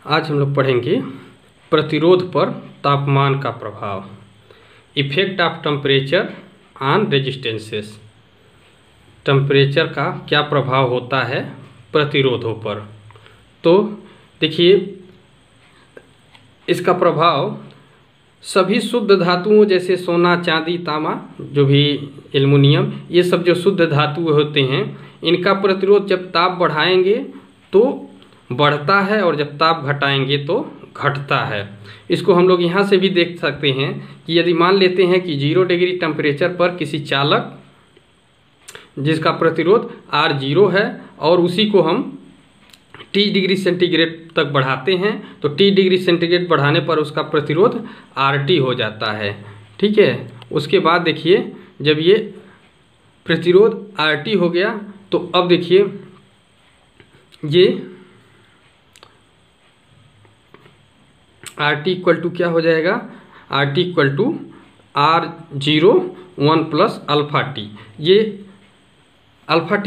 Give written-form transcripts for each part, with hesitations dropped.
आज हम लोग पढ़ेंगे प्रतिरोध पर तापमान का प्रभाव, effect of temperature on resistances. Temperature का क्या प्रभाव होता है प्रतिरोधों पर। तो देखिए, इसका प्रभाव सभी शुद्ध धातुओं जैसे सोना, चांदी, तांबा, जो भी एल्युमिनियम, ये सब जो शुद्ध धातु होते हैं, इनका प्रतिरोध जब ताप बढ़ाएंगे तो बढ़ता है और जब ताप घटाएंगे तो घटता है। इसको हम लोग यहाँ से भी देख सकते हैं कि यदि मान लेते हैं कि 0 डिग्री टेम्परेचर पर किसी चालक जिसका प्रतिरोध R0 है और उसी को हम T डिग्री सेंटीग्रेड तक बढ़ाते हैं तो T डिग्री सेंटीग्रेड बढ़ाने पर उसका प्रतिरोध RT हो जाता है। ठीक है, उसके बाद देखिए, जब ये प्रतिरोध RT हो गया तो अब देखिए ये RT इक्वल टू क्या हो जाएगा, RT equal to R0 1 plus alpha T। ये अल्फ़ा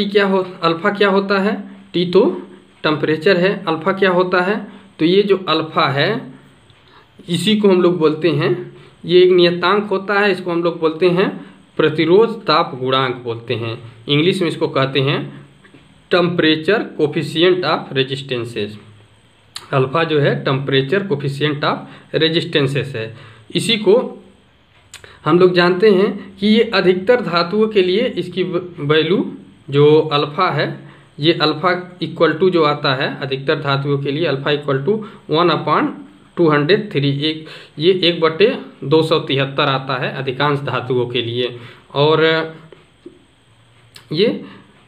क्या होता है, T तो टेम्परेचर है, अल्फ़ा क्या होता है, तो ये जो अल्फ़ा है इसी को हम लोग बोलते हैं, ये एक नियतांक होता है, इसको हम लोग बोलते हैं प्रतिरोध ताप गुणांक बोलते हैं। इंग्लिश में इसको कहते हैं temperature coefficient of resistances. Alpha जो है टेम्परेचर कोफिशिएंट ऑफ रेजिस्टेंसेस है। इसी को हम लोग जानते हैं कि ये अधिकतर धातुओं के लिए इसकी वैल्यू जो अल्फ़ा है, ये अल्फ़ा इक्वल टू जो आता है अधिकतर धातुओं के लिए अल्फ़ा इक्वल टू 1/203, ये 1/273 आता है अधिकांश धातुओं के लिए, और ये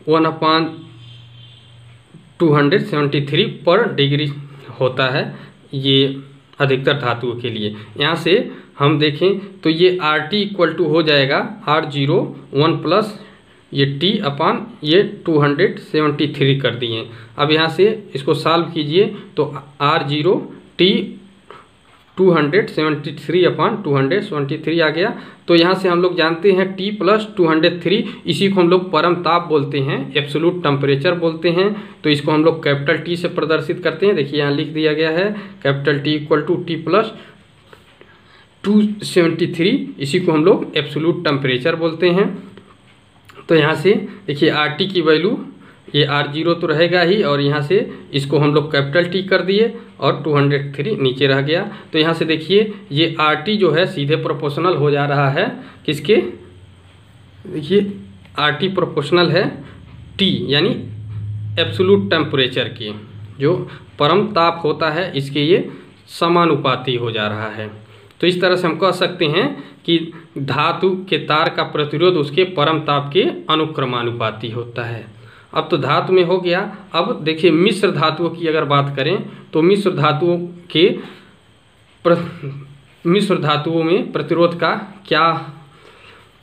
1/273 पर डिग्री होता है ये अधिकतर धातुओं के लिए। यहाँ से हम देखें तो ये RT इक्वल टू हो जाएगा R0 1 प्लस ये T अपान ये 273 कर दिए। अब यहाँ से इसको सॉल्व कीजिए तो R0 T 273 अपान 273 आ गया। तो यहाँ से हम लोग जानते हैं T प्लस 203, इसी को हम लोग परम ताप बोलते हैं, एब्सोल्यूट टेम्परेचर बोलते हैं। तो इसको हम लोग कैपिटल T से प्रदर्शित करते हैं। देखिए यहाँ लिख दिया गया है capital T equal to T plus 273, इसी को हम लोग एब्सोल्यूट टेम्परेचर बोलते हैं। तो यहाँ से देखिए RT की वैल्यू ये R0 तो रहेगा ही, और यहाँ से इसको हम लोग कैपिटल T कर दिए और 203 नीचे रह गया। तो यहाँ से देखिए ये RT जो है सीधे प्रोपोर्शनल हो जा रहा है किसके, देखिए RT प्रोपोर्शनल है T यानी एब्सोल्यूट टेम्परेचर के, जो परम ताप होता है इसके ये समानुपाती हो जा रहा है। तो इस तरह से हम कह सकते हैं कि धातु के तार का प्रतिरोध उसके परम ताप के अनुक्रमानुपाती होता है। अब तो धातु में हो गया। अब देखिए मिश्र धातुओं की अगर बात करें तो मिश्र धातुओं में प्रतिरोध का क्या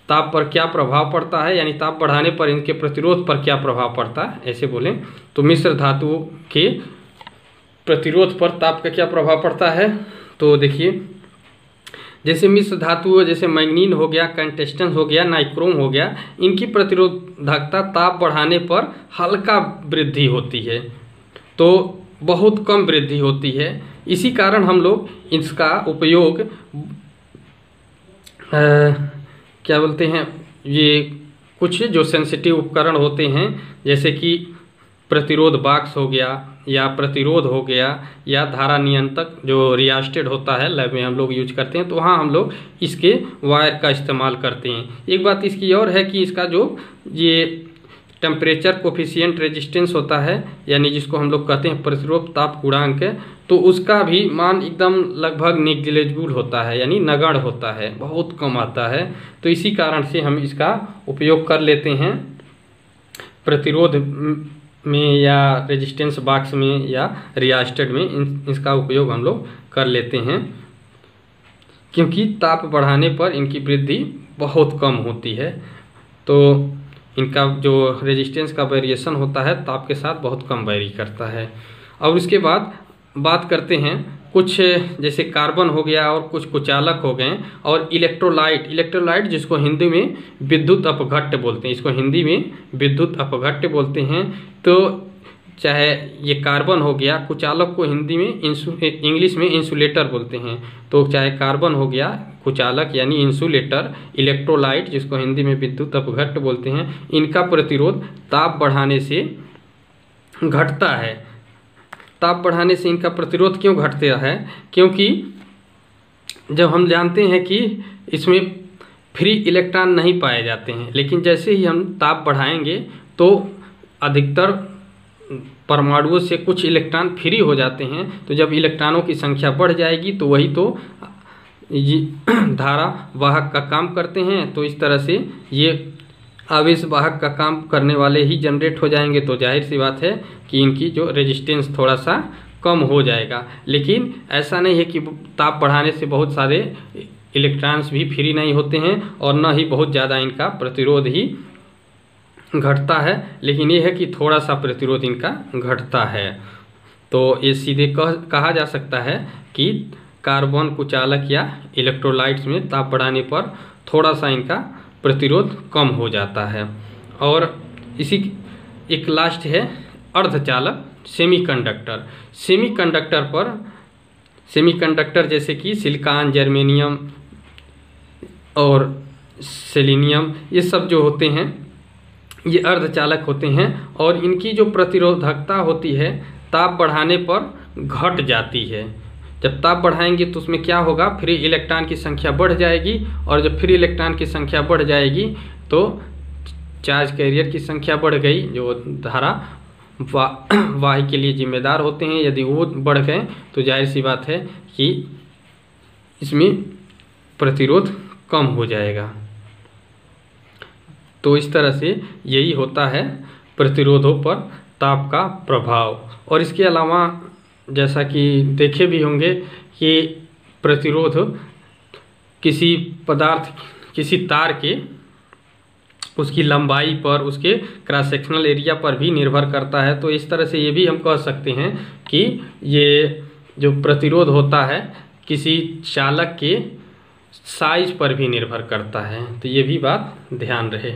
ताप पर क्या प्रभाव पड़ता है, यानी ताप बढ़ाने पर इनके प्रतिरोध पर क्या प्रभाव पड़ता है, ऐसे बोलें तो मिश्र धातुओं के प्रतिरोध पर ताप का क्या प्रभाव पड़ता है। तो देखिए जैसे मिश्र धातु जैसे मैग्नीन हो गया, टंगस्टन हो गया, नाइक्रोम हो गया, इनकी प्रतिरोधकता ताप बढ़ाने पर हल्का वृद्धि होती है, तो बहुत कम वृद्धि होती है। इसी कारण हम लोग इसका उपयोग क्या बोलते हैं, ये कुछ जो सेंसिटिव उपकरण होते हैं जैसे कि प्रतिरोध बॉक्स हो गया या प्रतिरोध हो गया या धारा नियंत्रक जो रियास्टेड होता है लैब में हम लोग यूज करते हैं, तो वहाँ हम लोग इसके वायर का इस्तेमाल करते हैं। एक बात इसकी और है कि इसका जो ये टेम्परेचर कोफिशिएंट रेजिस्टेंस होता है, यानी जिसको हम लोग कहते हैं प्रतिरोध ताप गुणांक, तो उसका भी मान एकदम लगभग नेग्लिजिबल होता है, यानी नगण्य होता है, बहुत कम आता है। तो इसी कारण से हम इसका उपयोग कर लेते हैं प्रतिरोध में या रेजिस्टेंस बॉक्स में या रियास्टेड में, इसका उपयोग हम लोग कर लेते हैं, क्योंकि ताप बढ़ाने पर इनकी वृद्धि बहुत कम होती है। तो इनका जो रेजिस्टेंस का वेरिएशन होता है ताप के साथ बहुत कम वेरी करता है। और उसके बाद बात करते हैं कुछ जैसे कार्बन हो गया और कुछ कुचालक हो गए, और इलेक्ट्रोलाइट जिसको हिंदी में विद्युत अपघट्य बोलते हैं, इसको हिंदी में विद्युत अपघट्य बोलते हैं। तो चाहे ये कार्बन हो गया, कुचालक को हिंदी में इंग्लिश में इंसुलेटर बोलते हैं, तो चाहे कार्बन हो गया कुचालक यानी इंसुलेटर, इलेक्ट्रोलाइट जिसको हिंदी में विद्युत अपघट्ट बोलते हैं, इनका प्रतिरोध ताप बढ़ाने से घटता है। ताप बढ़ाने से इनका प्रतिरोध क्यों घटता है? क्योंकि जब हम जानते हैं कि इसमें फ्री इलेक्ट्रॉन नहीं पाए जाते हैं, लेकिन जैसे ही हम ताप बढ़ाएंगे तो अधिकतर परमाणुओं से कुछ इलेक्ट्रॉन फ्री हो जाते हैं। तो जब इलेक्ट्रॉनों की संख्या बढ़ जाएगी तो वही तो ये धारा वाहक का काम करते हैं। तो इस तरह से ये आवेश वाहक का काम करने वाले ही जनरेट हो जाएंगे, तो जाहिर सी बात है कि इनकी जो रेजिस्टेंस थोड़ा सा कम हो जाएगा। लेकिन ऐसा नहीं है कि ताप बढ़ाने से बहुत सारे इलेक्ट्रॉन्स भी फ्री नहीं होते हैं और न ही बहुत ज़्यादा इनका प्रतिरोध ही घटता है, लेकिन ये है कि थोड़ा सा प्रतिरोध इनका घटता है। तो ये सीधे कहा जा सकता है कि कार्बन कुचालक या इलेक्ट्रोलाइट्स में ताप बढ़ाने पर थोड़ा सा इनका प्रतिरोध कम हो जाता है। और इसी एक लास्ट है अर्धचालक सेमीकंडक्टर। सेमीकंडक्टर जैसे कि सिलिकॉन, जर्मेनियम और सेलेनियम, ये सब जो होते हैं ये अर्धचालक होते हैं और इनकी जो प्रतिरोधकता होती है ताप बढ़ाने पर घट जाती है। जब ताप बढ़ाएंगे तो उसमें क्या होगा, फ्री इलेक्ट्रॉन की संख्या बढ़ जाएगी और जब फ्री इलेक्ट्रॉन की संख्या बढ़ जाएगी तो चार्ज कैरियर की संख्या बढ़ गई, जो धारा वाही के लिए जिम्मेदार होते हैं। यदि वो बढ़ गए तो जाहिर सी बात है कि इसमें प्रतिरोध कम हो जाएगा। तो इस तरह से यही होता है प्रतिरोधों पर ताप का प्रभाव। और इसके अलावा जैसा कि देखे भी होंगे कि प्रतिरोध किसी पदार्थ, किसी तार के उसकी लंबाई पर, उसके क्रॉस सेक्शनल एरिया पर भी निर्भर करता है। तो इस तरह से ये भी हम कह सकते हैं कि ये जो प्रतिरोध होता है किसी चालक के साइज पर भी निर्भर करता है। तो ये भी बात ध्यान रहे।